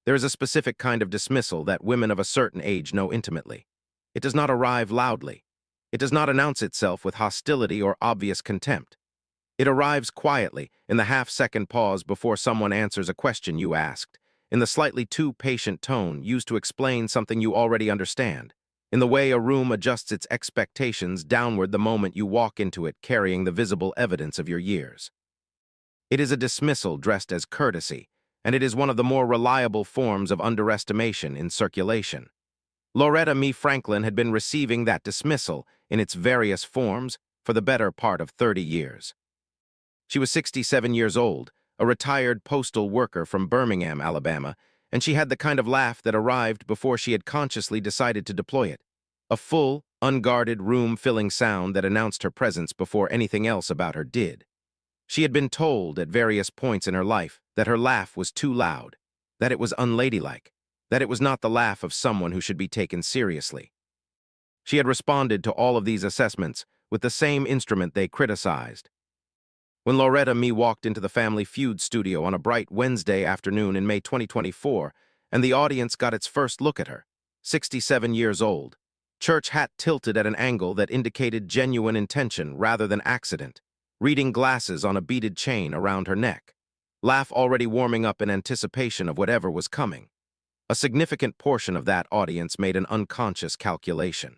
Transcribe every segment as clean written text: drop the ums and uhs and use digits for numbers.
There is a specific kind of dismissal that women of a certain age know intimately. It does not arrive loudly. It does not announce itself with hostility or obvious contempt. It arrives quietly, in the half-second pause before someone answers a question you asked, in the slightly too patient tone used to explain something you already understand, in the way a room adjusts its expectations downward the moment you walk into it carrying the visible evidence of your years. It is a dismissal dressed as courtesy, and it is one of the more reliable forms of underestimation in circulation. Loretta Mee Franklin had been receiving that dismissal, in its various forms, for the better part of 30 years. She was 67 years old, a retired postal worker from Birmingham, Alabama, and she had the kind of laugh that arrived before she had consciously decided to deploy it. A full, unguarded, room-filling sound that announced her presence before anything else about her did. She had been told at various points in her life that her laugh was too loud, that it was unladylike, that it was not the laugh of someone who should be taken seriously. She had responded to all of these assessments with the same instrument they criticized. When Loretta Mee walked into the Family Feud studio on a bright Wednesday afternoon in May 2024, and the audience got its first look at her, 67 years old, church hat tilted at an angle that indicated genuine intention rather than accident, reading glasses on a beaded chain around her neck, laugh already warming up in anticipation of whatever was coming. A significant portion of that audience made an unconscious calculation.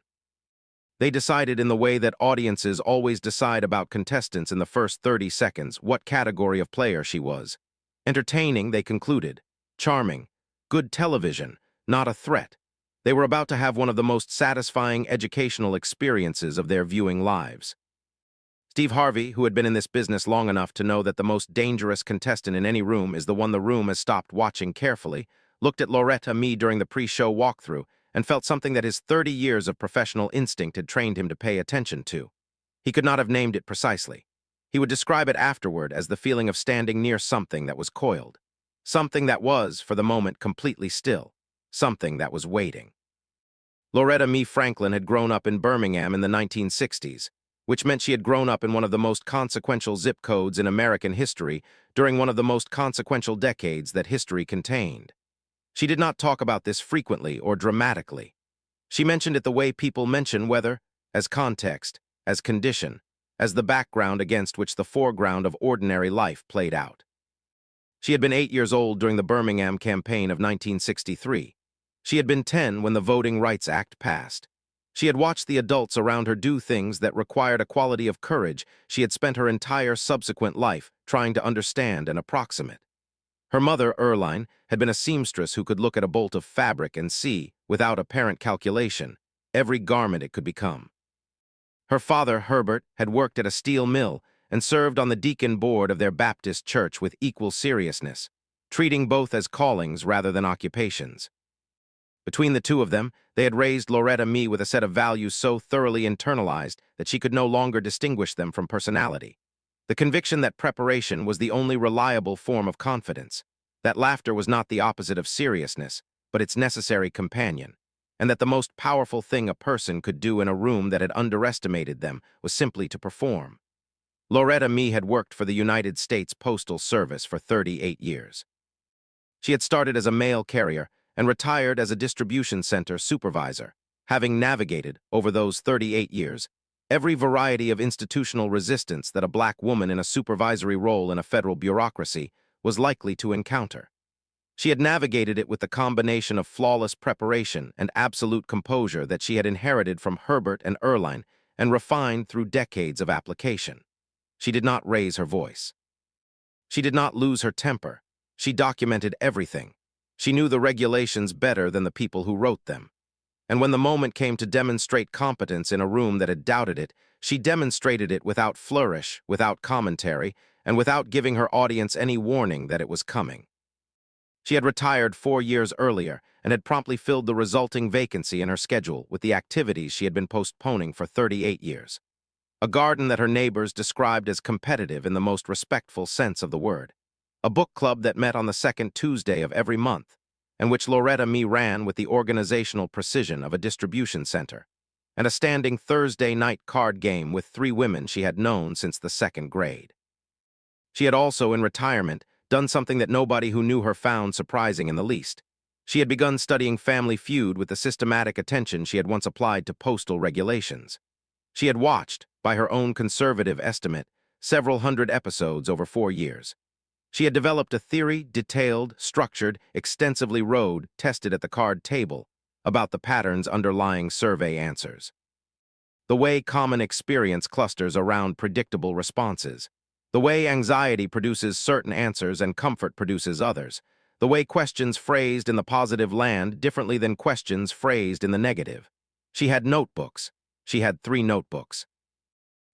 They decided in the way that audiences always decide about contestants in the first 30 seconds what category of player she was. Entertaining, they concluded. Charming. Good television. Not a threat. They were about to have one of the most satisfying educational experiences of their viewing lives. Steve Harvey, who had been in this business long enough to know that the most dangerous contestant in any room is the one the room has stopped watching carefully, looked at Loretta Mee during the pre-show walkthrough and felt something that his 30 years of professional instinct had trained him to pay attention to. He could not have named it precisely. He would describe it afterward as the feeling of standing near something that was coiled, something that was, for the moment, completely still, something that was waiting. Loretta Mee Franklin had grown up in Birmingham in the 1960s, which meant she had grown up in one of the most consequential zip codes in American history during one of the most consequential decades that history contained. She did not talk about this frequently or dramatically. She mentioned it the way people mention weather, as context, as condition, as the background against which the foreground of ordinary life played out. She had been 8 years old during the Birmingham campaign of 1963. She had been 10 when the Voting Rights Act passed. She had watched the adults around her do things that required a quality of courage she had spent her entire subsequent life trying to understand and approximate. Her mother, Earline, had been a seamstress who could look at a bolt of fabric and see, without apparent calculation, every garment it could become. Her father, Herbert, had worked at a steel mill and served on the deacon board of their Baptist church with equal seriousness, treating both as callings rather than occupations. Between the two of them, they had raised Loretta Mee with a set of values so thoroughly internalized that she could no longer distinguish them from personality. The conviction that preparation was the only reliable form of confidence, that laughter was not the opposite of seriousness, but its necessary companion, and that the most powerful thing a person could do in a room that had underestimated them was simply to perform. Loretta Mee had worked for the United States Postal Service for 38 years. She had started as a mail carrier and retired as a distribution center supervisor, having navigated, over those 38 years, every variety of institutional resistance that a black woman in a supervisory role in a federal bureaucracy was likely to encounter. She had navigated it with the combination of flawless preparation and absolute composure that she had inherited from Herbert and Earline and refined through decades of application. She did not raise her voice. She did not lose her temper. She documented everything. She knew the regulations better than the people who wrote them. And when the moment came to demonstrate competence in a room that had doubted it, she demonstrated it without flourish, without commentary, and without giving her audience any warning that it was coming. She had retired 4 years earlier and had promptly filled the resulting vacancy in her schedule with the activities she had been postponing for 38 years. A garden that her neighbors described as competitive in the most respectful sense of the word. A book club that met on the second Tuesday of every month, and which Loretta Mee ran with the organizational precision of a distribution center, and a standing Thursday night card game with 3 women she had known since the 2nd grade. She had also, in retirement, done something that nobody who knew her found surprising in the least. She had begun studying Family Feud with the systematic attention she had once applied to postal regulations. She had watched, by her own conservative estimate, several hundred episodes over 4 years. She had developed a theory, detailed, structured, extensively road, tested at the card table, about the patterns underlying survey answers. The way common experience clusters around predictable responses. The way anxiety produces certain answers and comfort produces others. The way questions phrased in the positive land differently than questions phrased in the negative. She had notebooks. She had 3 notebooks.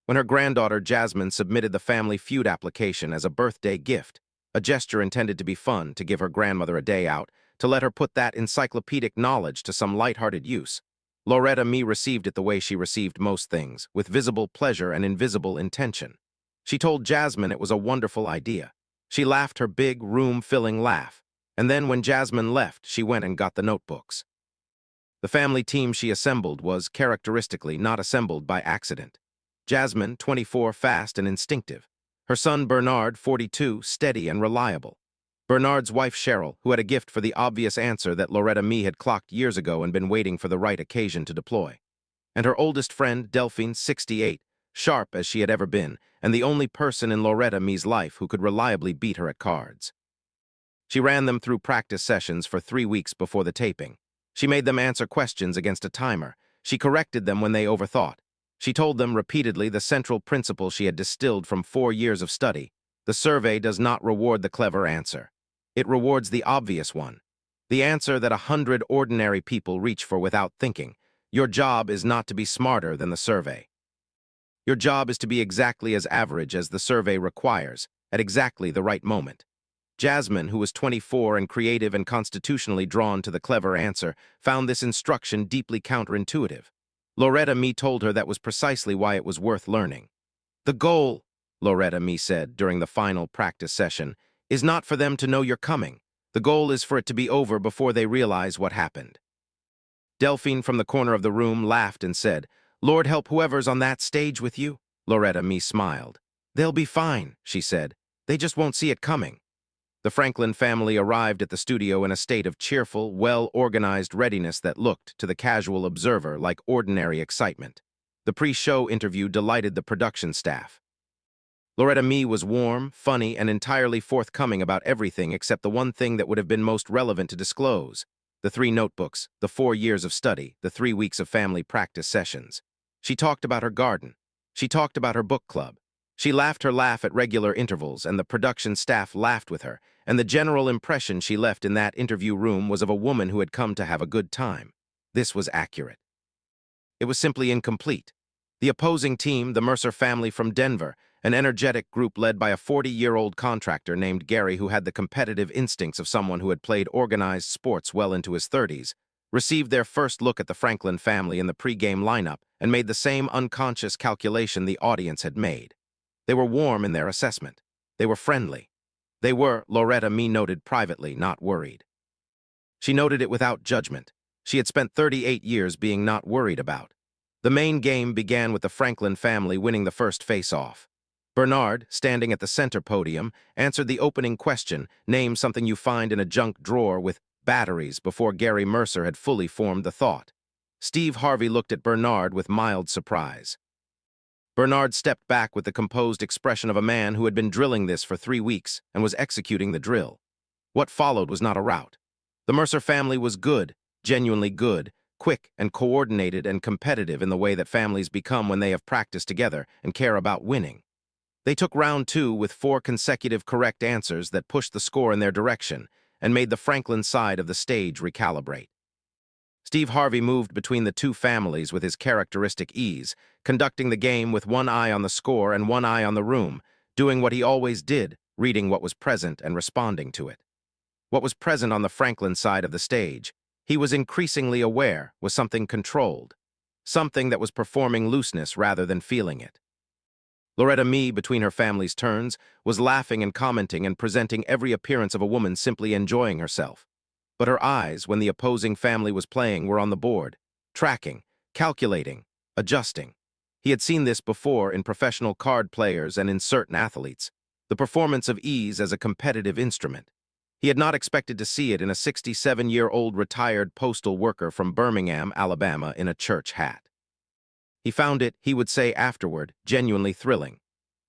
When her granddaughter Jasmine submitted the Family Feud application as a birthday gift, a gesture intended to be fun to give her grandmother a day out, to let her put that encyclopedic knowledge to some light-hearted use, Loretta Me received it the way she received most things, with visible pleasure and invisible intention. She told Jasmine it was a wonderful idea. She laughed her big, room-filling laugh, and then when Jasmine left, she went and got the notebooks. The family team she assembled was, characteristically, not assembled by accident. Jasmine, 24, fast and instinctive. Her son Bernard, 42, steady and reliable. Bernard's wife Cheryl, who had a gift for the obvious answer that Loretta Me had clocked years ago and been waiting for the right occasion to deploy. And her oldest friend, Delphine, 68, sharp as she had ever been, and the only person in Loretta Me's life who could reliably beat her at cards. She ran them through practice sessions for 3 weeks before the taping. She made them answer questions against a timer. She corrected them when they overthought. She told them repeatedly the central principle she had distilled from 4 years of study. The survey does not reward the clever answer. It rewards the obvious one. The answer that 100 ordinary people reach for without thinking. Your job is not to be smarter than the survey. Your job is to be exactly as average as the survey requires, at exactly the right moment. Jasmine, who was 24 and creative and constitutionally drawn to the clever answer, found this instruction deeply counterintuitive. Loretta Me told her that was precisely why it was worth learning. The goal, Loretta Me said during the final practice session, is not for them to know you're coming. The goal is for it to be over before they realize what happened. Delphine from the corner of the room laughed and said, "Lord help whoever's on that stage with you." Loretta Me smiled. "They'll be fine," she said. "They just won't see it coming." The Franklin family arrived at the studio in a state of cheerful, well-organized readiness that looked, to the casual observer, like ordinary excitement. The pre-show interview delighted the production staff. Loretta Me was warm, funny, and entirely forthcoming about everything except the one thing that would have been most relevant to disclose: the 3 notebooks, the 4 years of study, the 3 weeks of family practice sessions. She talked about her garden. She talked about her book club. She laughed her laugh at regular intervals, and the production staff laughed with her, and the general impression she left in that interview room was of a woman who had come to have a good time. This was accurate. It was simply incomplete. The opposing team, the Mercer family from Denver, an energetic group led by a 40-year-old contractor named Gary who had the competitive instincts of someone who had played organized sports well into his 30s, received their first look at the Franklin family in the pre-game lineup and made the same unconscious calculation the audience had made. They were warm in their assessment. They were friendly. They were, Loretta Me noted privately, not worried. She noted it without judgment. She had spent 38 years being not worried about. The main game began with the Franklin family winning the first face-off. Bernard, standing at the center podium, answered the opening question, name something you find in a junk drawer with batteries, before Gary Mercer had fully formed the thought. Steve Harvey looked at Bernard with mild surprise. Bernard stepped back with the composed expression of a man who had been drilling this for 3 weeks and was executing the drill. What followed was not a rout. The Mercer family was good, genuinely good, quick and coordinated and competitive in the way that families become when they have practiced together and care about winning. They took round 2 with 4 consecutive correct answers that pushed the score in their direction and made the Franklin side of the stage recalibrate. Steve Harvey moved between the 2 families with his characteristic ease, conducting the game with one eye on the score and one eye on the room, doing what he always did, reading what was present and responding to it. What was present on the Franklin side of the stage, he was increasingly aware, was something controlled, something that was performing looseness rather than feeling it. Loretta Me, between her family's turns, was laughing and commenting and presenting every appearance of a woman simply enjoying herself. But her eyes, when the opposing family was playing, were on the board, tracking, calculating, adjusting. He had seen this before in professional card players and in certain athletes, the performance of ease as a competitive instrument. He had not expected to see it in a 67-year-old retired postal worker from Birmingham, Alabama, in a church hat. He found it, he would say afterward, genuinely thrilling.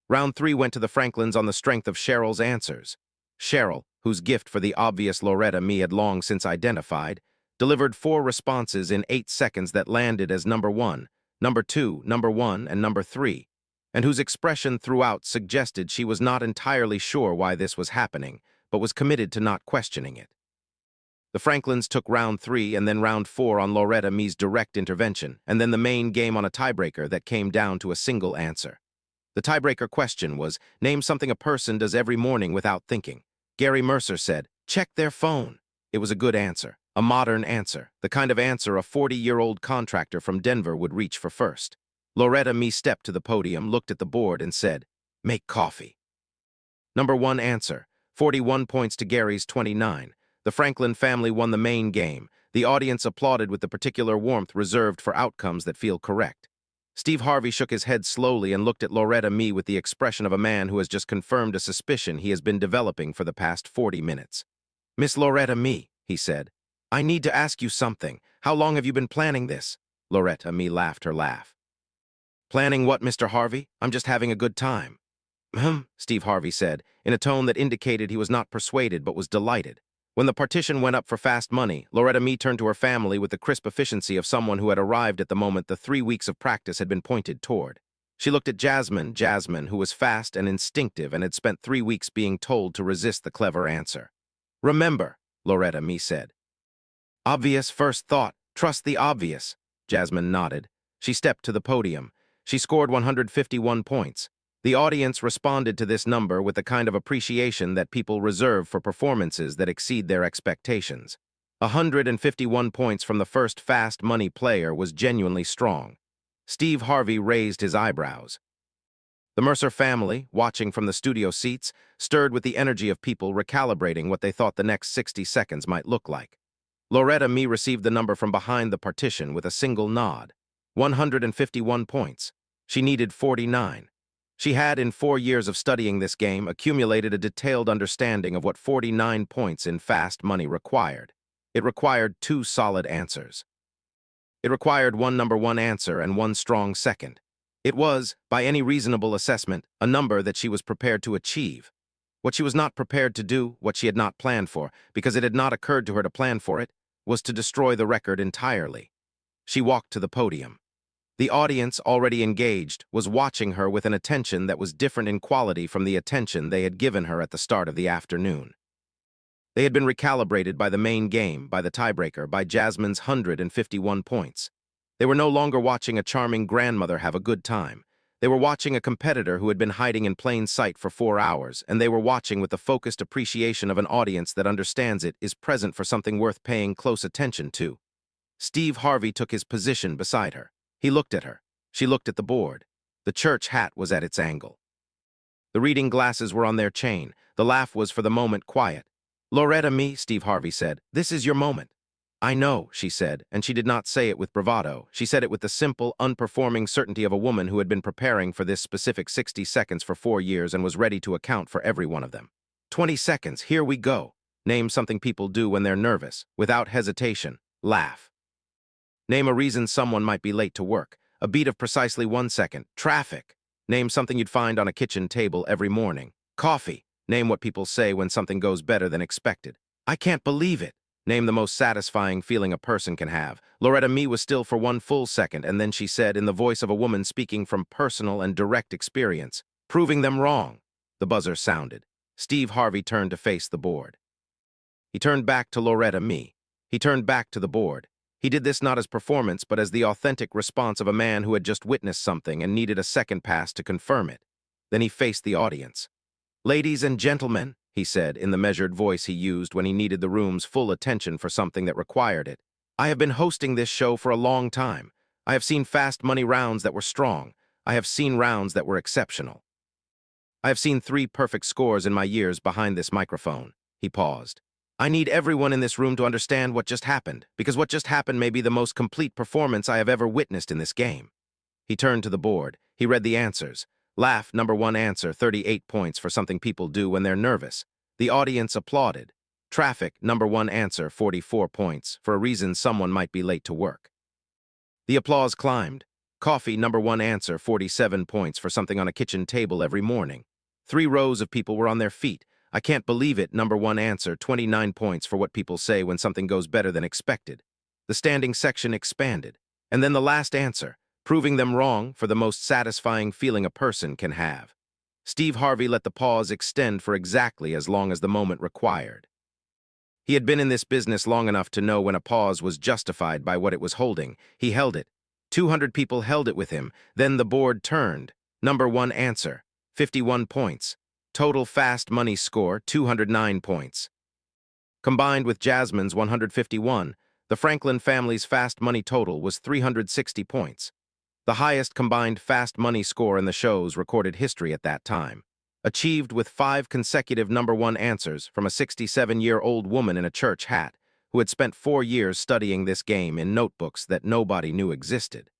Round 3 went to the Franklins on the strength of Cheryl's answers. Cheryl, whose gift for the obvious Loretta Me had long since identified, delivered 4 responses in 8 seconds that landed as number 1, number 2, number 1, and number 3, and whose expression throughout suggested she was not entirely sure why this was happening, but was committed to not questioning it. The Franklins took round 3 and then round 4 on Loretta Me's direct intervention, and then the main game on a tiebreaker that came down to a single answer. The tiebreaker question was, name something a person does every morning without thinking. Gary Mercer said, check their phone. It was a good answer, a modern answer, the kind of answer a 40-year-old contractor from Denver would reach for first. Loretta Me stepped to the podium, looked at the board, and said, make coffee. Number 1 answer, 41 points to Gary's 29. The Franklin family won the main game. The audience applauded with the particular warmth reserved for outcomes that feel correct. Steve Harvey shook his head slowly and looked at Loretta Me with the expression of a man who has just confirmed a suspicion he has been developing for the past 40 minutes. Miss Loretta Me, he said, I need to ask you something. How long have you been planning this? Loretta Me laughed her laugh. Planning what, Mr. Harvey? I'm just having a good time. Steve Harvey said, in a tone that indicated he was not persuaded but was delighted. When the partition went up for fast money, Loretta Me turned to her family with the crisp efficiency of someone who had arrived at the moment the 3 weeks of practice had been pointed toward. She looked at Jasmine, who was fast and instinctive and had spent 3 weeks being told to resist the clever answer. Remember, Loretta Me said. Obvious first thought, trust the obvious. Jasmine nodded. She stepped to the podium. She scored 151 points. The audience responded to this number with the kind of appreciation that people reserve for performances that exceed their expectations. 151 points from the first fast money player was genuinely strong. Steve Harvey raised his eyebrows. The Mercer family, watching from the studio seats, stirred with the energy of people recalibrating what they thought the next 60 seconds might look like. Loretta Me received the number from behind the partition with a single nod. 151 points. She needed 49. She had, in 4 years of studying this game, accumulated a detailed understanding of what 49 points in fast money required. It required 2 solid answers. It required 1 number 1 answer and 1 strong second. It was, by any reasonable assessment, a number that she was prepared to achieve. What she was not prepared to do, what she had not planned for, because it had not occurred to her to plan for it, was to destroy the record entirely. She walked to the podium. The audience, already engaged, was watching her with an attention that was different in quality from the attention they had given her at the start of the afternoon. They had been recalibrated by the main game, by the tiebreaker, by Jasmine's 151 points. They were no longer watching a charming grandmother have a good time. They were watching a competitor who had been hiding in plain sight for 4 hours, and they were watching with the focused appreciation of an audience that understands it is present for something worth paying close attention to. Steve Harvey took his position beside her. He looked at her. She looked at the board. The church hat was at its angle. The reading glasses were on their chain. The laugh was for the moment quiet. Loretta Me, Steve Harvey said, this is your moment. I know, she said, and she did not say it with bravado. She said it with the simple, unperforming certainty of a woman who had been preparing for this specific 60 seconds for 4 years and was ready to account for every one of them. 20 seconds, here we go. Name something people do when they're nervous. Without hesitation, laugh. Name a reason someone might be late to work. A beat of precisely 1 second. Traffic. Name something you'd find on a kitchen table every morning. Coffee. Name what people say when something goes better than expected. I can't believe it. Name the most satisfying feeling a person can have. Loretta Me was still for 1 full second, and then she said, in the voice of a woman speaking from personal and direct experience, proving them wrong. The buzzer sounded. Steve Harvey turned to face the board. He turned back to Loretta Me. He turned back to the board. He did this not as performance, but as the authentic response of a man who had just witnessed something and needed a second pass to confirm it. Then he faced the audience. Ladies and gentlemen, he said in the measured voice he used when he needed the room's full attention for something that required it. I have been hosting this show for a long time. I have seen fast money rounds that were strong. I have seen rounds that were exceptional. I have seen 3 perfect scores in my years behind this microphone. He paused. I need everyone in this room to understand what just happened, because what just happened may be the most complete performance I have ever witnessed in this game. He turned to the board. He read the answers. Laugh, number 1 answer, 38 points for something people do when they're nervous. The audience applauded. Traffic, number one answer, 44 points, for a reason someone might be late to work. The applause climbed. Coffee, number one answer, 47 points, for something on a kitchen table every morning. 3 rows of people were on their feet. I can't believe it, number one answer, 29 points, for what people say when something goes better than expected. The standing section expanded. And then the last answer, proving them wrong, for the most satisfying feeling a person can have. Steve Harvey let the pause extend for exactly as long as the moment required. He had been in this business long enough to know when a pause was justified by what it was holding. He held it. 200 people held it with him. Then the board turned. Number one answer, 51 points. Total fast money score, 209 points. Combined with Jasmine's 151, the Franklin family's fast money total was 360 points. The highest combined fast money score in the show's recorded history at that time, achieved with 5 consecutive number one answers from a 67-year-old woman in a church hat who had spent 4 years studying this game in notebooks that nobody knew existed.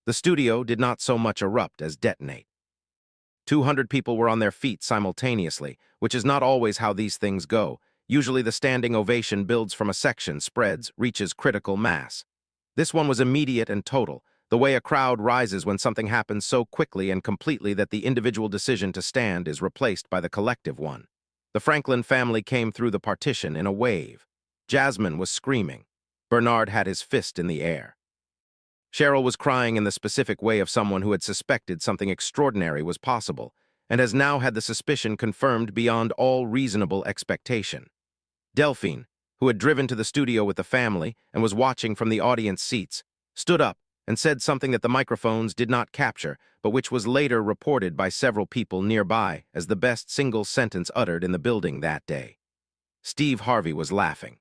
The studio did not so much erupt as detonate. 200 people were on their feet simultaneously, which is not always how these things go. Usually the standing ovation builds from a section, spreads, reaches critical mass. This one was immediate and total, the way a crowd rises when something happens so quickly and completely that the individual decision to stand is replaced by the collective one. The Franklin family came through the partition in a wave. Jasmine was screaming. Bernard had his fist in the air. Cheryl was crying in the specific way of someone who had suspected something extraordinary was possible, and has now had the suspicion confirmed beyond all reasonable expectation. Delphine, who had driven to the studio with the family and was watching from the audience seats, stood up and said something that the microphones did not capture, but which was later reported by several people nearby as the best single sentence uttered in the building that day. Steve Harvey was laughing.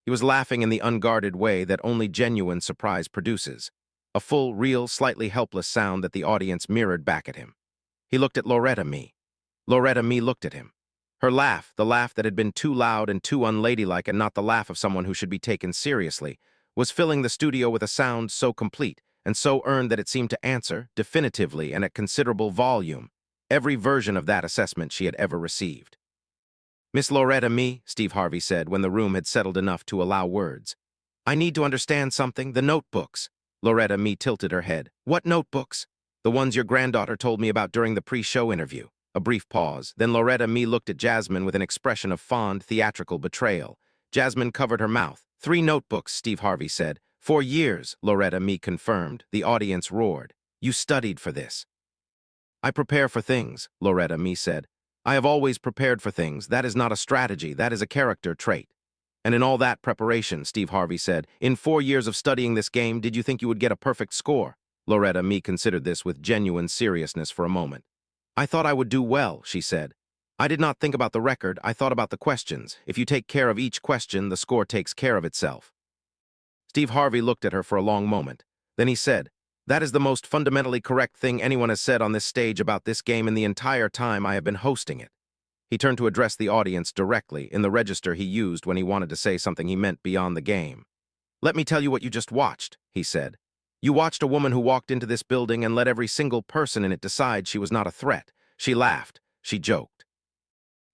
He was laughing in the unguarded way that only genuine surprise produces, a full, real, slightly helpless sound that the audience mirrored back at him. He looked at Loretta Mee. Loretta Mee looked at him. Her laugh, the laugh that had been too loud and too unladylike and not the laugh of someone who should be taken seriously, was filling the studio with a sound so complete and so earned that it seemed to answer, definitively and at considerable volume, every version of that assessment she had ever received. "Miss Loretta Mee," Steve Harvey said when the room had settled enough to allow words, "I need to understand something. The notebooks." Loretta Mee tilted her head. "What notebooks?" "The ones your granddaughter told me about during the pre-show interview." A brief pause. Then Loretta Mee looked at Jasmine with an expression of fond, theatrical betrayal. Jasmine covered her mouth. "3 notebooks," Steve Harvey said. "For years," Loretta Mee confirmed. The audience roared. "You studied for this." "I prepare for things," Loretta Mee said. "I have always prepared for things. That is not a strategy. That is a character trait." "And in all that preparation," Steve Harvey said, "in 4 years of studying this game, did you think you would get a perfect score?" Loretta Mee considered this with genuine seriousness for a moment. "I thought I would do well," she said. "I did not think about the record. I thought about the questions. If you take care of each question, the score takes care of itself." Steve Harvey looked at her for a long moment. Then he said, "That is the most fundamentally correct thing anyone has said on this stage about this game in the entire time I have been hosting it." He turned to address the audience directly, in the register he used when he wanted to say something he meant beyond the game. "Let me tell you what you just watched," he said. "You watched a woman who walked into this building and let every single person in it decide she was not a threat. She laughed. She joked.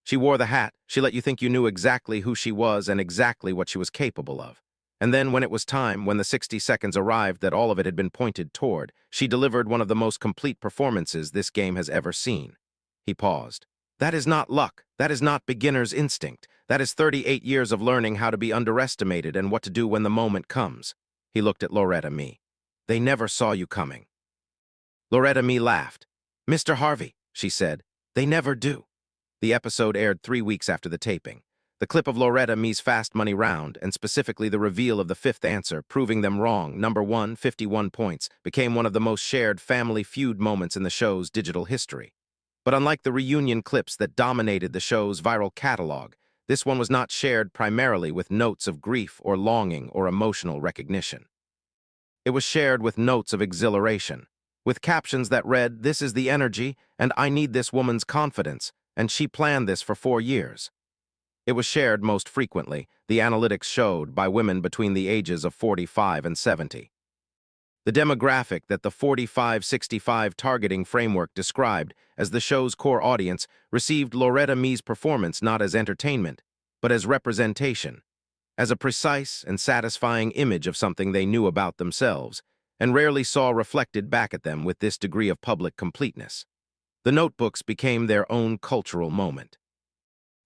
She wore the hat. She let you think you knew exactly who she was and exactly what she was capable of. And then when it was time, when the 60 seconds arrived that all of it had been pointed toward, she delivered one of the most complete performances this game has ever seen." He paused. "That is not luck. That is not beginner's instinct. That is 38 years of learning how to be underestimated and what to do when the moment comes." He looked at Loretta Mee. "They never saw you coming." Loretta Mee laughed. "Mr. Harvey," she said, "they never do." The episode aired 3 weeks after the taping. The clip of Loretta Mee's Fast Money round, and specifically the reveal of the 5th answer, proving them wrong, number one, 51 points, became one of the most shared family feud moments in the show's digital history. But unlike the reunion clips that dominated the show's viral catalog, this one was not shared primarily with notes of grief or longing or emotional recognition. It was shared with notes of exhilaration, with captions that read, "This is the energy, and I need this woman's confidence, and she planned this for 4 years." It was shared most frequently, the analytics showed, by women between the ages of 45 and 70. The demographic that the 45-65 targeting framework described as the show's core audience received Loretta Mee's performance not as entertainment, but as representation, as a precise and satisfying image of something they knew about themselves, and rarely saw reflected back at them with this degree of public completeness. The notebooks became their own cultural moment.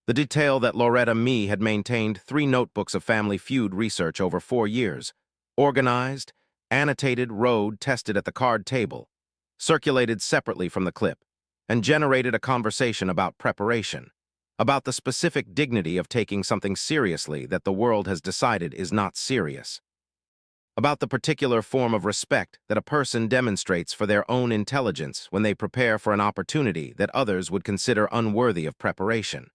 The detail that Loretta Mee had maintained 3 notebooks of Family Feud research over 4 years, organized, annotated, rowed, tested at the card table, circulated separately from the clip, and generated a conversation about preparation, about the specific dignity of taking something seriously that the world has decided is not serious, about the particular form of respect that a person demonstrates for their own intelligence when they prepare for an opportunity that others would consider unworthy of preparation.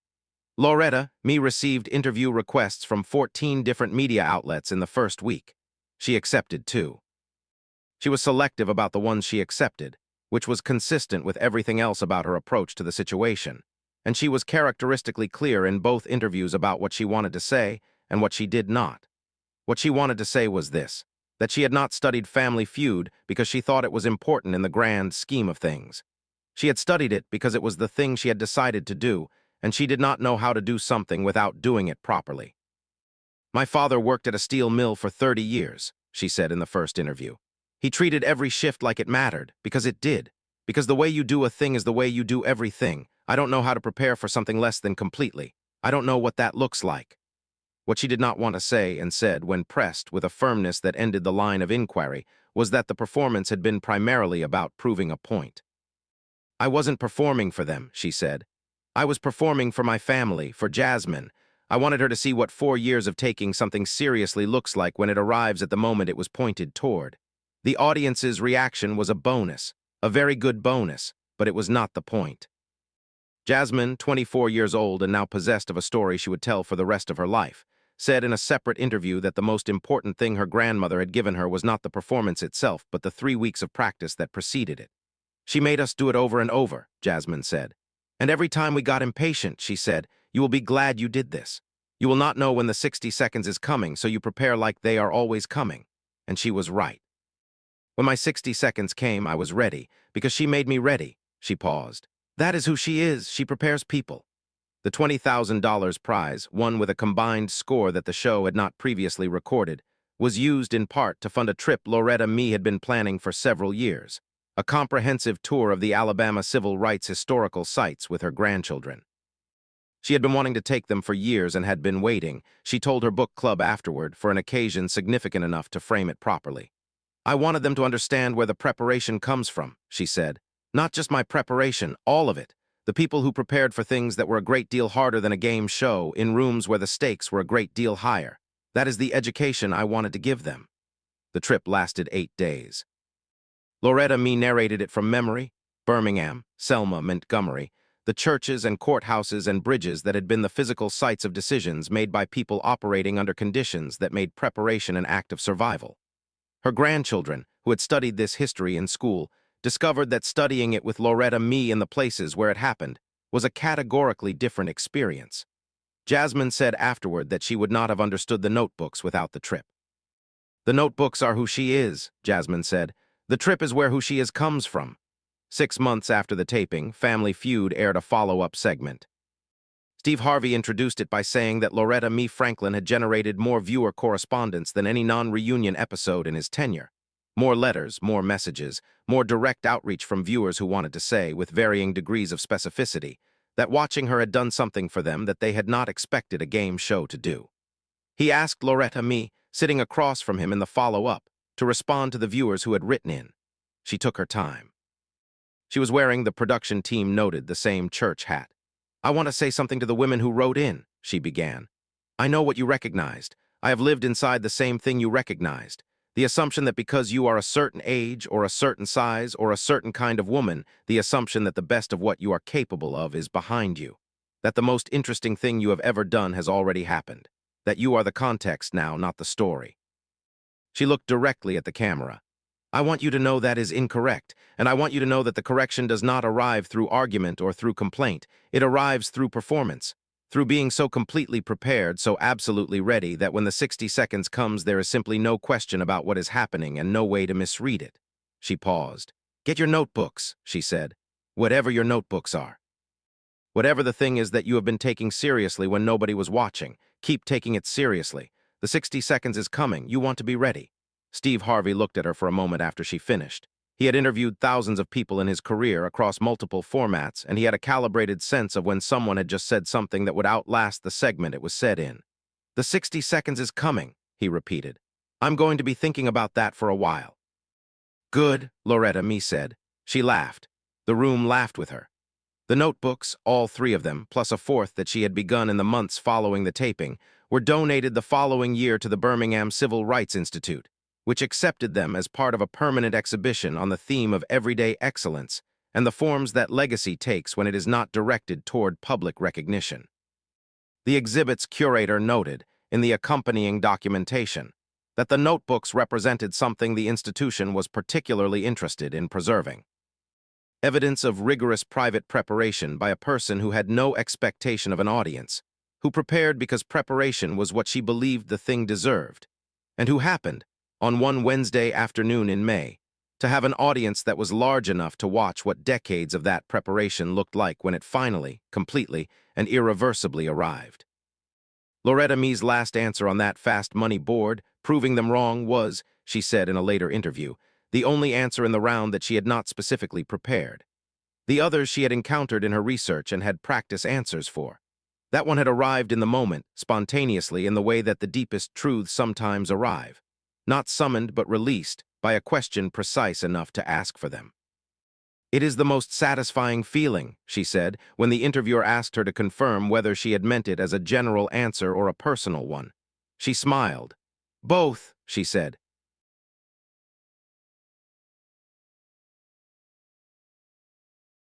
Loretta Mee received interview requests from 14 different media outlets in the first week. She accepted 2. She was selective about the ones she accepted, which was consistent with everything else about her approach to the situation, and she was characteristically clear in both interviews about what she wanted to say and what she did not. What she wanted to say was this, that she had not studied Family Feud because she thought it was important in the grand scheme of things. She had studied it because it was the thing she had decided to do, and she did not know how to do something without doing it properly. "My father worked at a steel mill for 30 years, she said in the first interview. He treated every shift like it mattered, because it did. Because the way you do a thing is the way you do everything. I don't know how to prepare for something less than completely. I don't know what that looks like." What she did not want to say and said when pressed with a firmness that ended the line of inquiry was that the performance had been primarily about proving a point. "I wasn't performing for them," she said. "I was performing for my family, for Jasmine. I wanted her to see what 4 years of taking something seriously looks like when it arrives at the moment it was pointed toward. The audience's reaction was a bonus, a very good bonus, but it was not the point." Jasmine, 24 years old and now possessed of a story she would tell for the rest of her life, said in a separate interview that the most important thing her grandmother had given her was not the performance itself, but the 3 weeks of practice that preceded it. "She made us do it over and over," Jasmine said. "And every time we got impatient, she said, 'You will be glad you did this. You will not know when the 60 seconds is coming, so you prepare like they are always coming.' And she was right. When my 60 seconds came, I was ready, because she made me ready." She paused. "That is who she is. She prepares people." The $20,000 prize, won with a combined score that the show had not previously recorded, was used in part to fund a trip Loretta Mee had been planning for several years, a comprehensive tour of the Alabama civil rights historical sites with her grandchildren. She had been wanting to take them for years and had been waiting, she told her book club afterward, for an occasion significant enough to frame it properly. "I wanted them to understand where the preparation comes from," she said. "Not just my preparation, all of it. The people who prepared for things that were a great deal harder than a game show, in rooms where the stakes were a great deal higher. That is the education I wanted to give them." The trip lasted 8 days. Loretta Mee narrated it from memory. Birmingham, Selma, Montgomery, the churches and courthouses and bridges that had been the physical sites of decisions made by people operating under conditions that made preparation an act of survival. Her grandchildren, who had studied this history in school, discovered that studying it with Loretta Mee in the places where it happened was a categorically different experience. Jasmine said afterward that she would not have understood the notebooks without the trip. "The notebooks are who she is," Jasmine said. "The trip is where who she is comes from." 6 months after the taping, Family Feud aired a follow-up segment. Steve Harvey introduced it by saying that Loretta Mee Franklin had generated more viewer correspondence than any non-reunion episode in his tenure. More letters, more messages, more direct outreach from viewers who wanted to say, with varying degrees of specificity, that watching her had done something for them that they had not expected a game show to do. He asked Loretta Mee, sitting across from him in the follow-up, to respond to the viewers who had written in. She took her time. She was wearing, the production team noted, the same church hat. "I want to say something to the women who wrote in," she began. "I know what you recognized. I have lived inside the same thing you recognized. The assumption that because you are a certain age or a certain size or a certain kind of woman, the assumption that the best of what you are capable of is behind you. That the most interesting thing you have ever done has already happened. That you are the context now, not the story." She looked directly at the camera. "I want you to know that is incorrect, and I want you to know that the correction does not arrive through argument or through complaint. It arrives through performance, through being so completely prepared, so absolutely ready, that when the 60 seconds comes, there is simply no question about what is happening and no way to misread it." She paused. "Get your notebooks," she said. "Whatever your notebooks are." Whatever the thing is that you have been taking seriously when nobody was watching, keep taking it seriously. The 60 seconds is coming. You want to be ready. Steve Harvey looked at her for a moment after she finished. He had interviewed thousands of people in his career across multiple formats, and he had a calibrated sense of when someone had just said something that would outlast the segment it was said in. The 60 seconds is coming, he repeated. I'm going to be thinking about that for a while. Good, Loretta Me said. She laughed. The room laughed with her. The notebooks, all three of them, plus a fourth that she had begun in the months following the taping, were donated the following year to the Birmingham Civil Rights Institute, which accepted them as part of a permanent exhibition on the theme of everyday excellence and the forms that legacy takes when it is not directed toward public recognition. The exhibit's curator noted, in the accompanying documentation, that the notebooks represented something the institution was particularly interested in preserving. Evidence of rigorous private preparation by a person who had no expectation of an audience, who prepared because preparation was what she believed the thing deserved, and who happened, on one Wednesday afternoon in May, to have an audience that was large enough to watch what decades of that preparation looked like when it finally, completely, and irreversibly arrived. Loretta Me's last answer on that fast money board, proving them wrong, was, she said in a later interview, the only answer in the round that she had not specifically prepared. The others she had encountered in her research and had practice answers for. That one had arrived in the moment, spontaneously, in the way that the deepest truths sometimes arrive, not summoned but released by a question precise enough to ask for them. It is the most satisfying feeling, she said, when the interviewer asked her to confirm whether she had meant it as a general answer or a personal one. She smiled. Both, she said.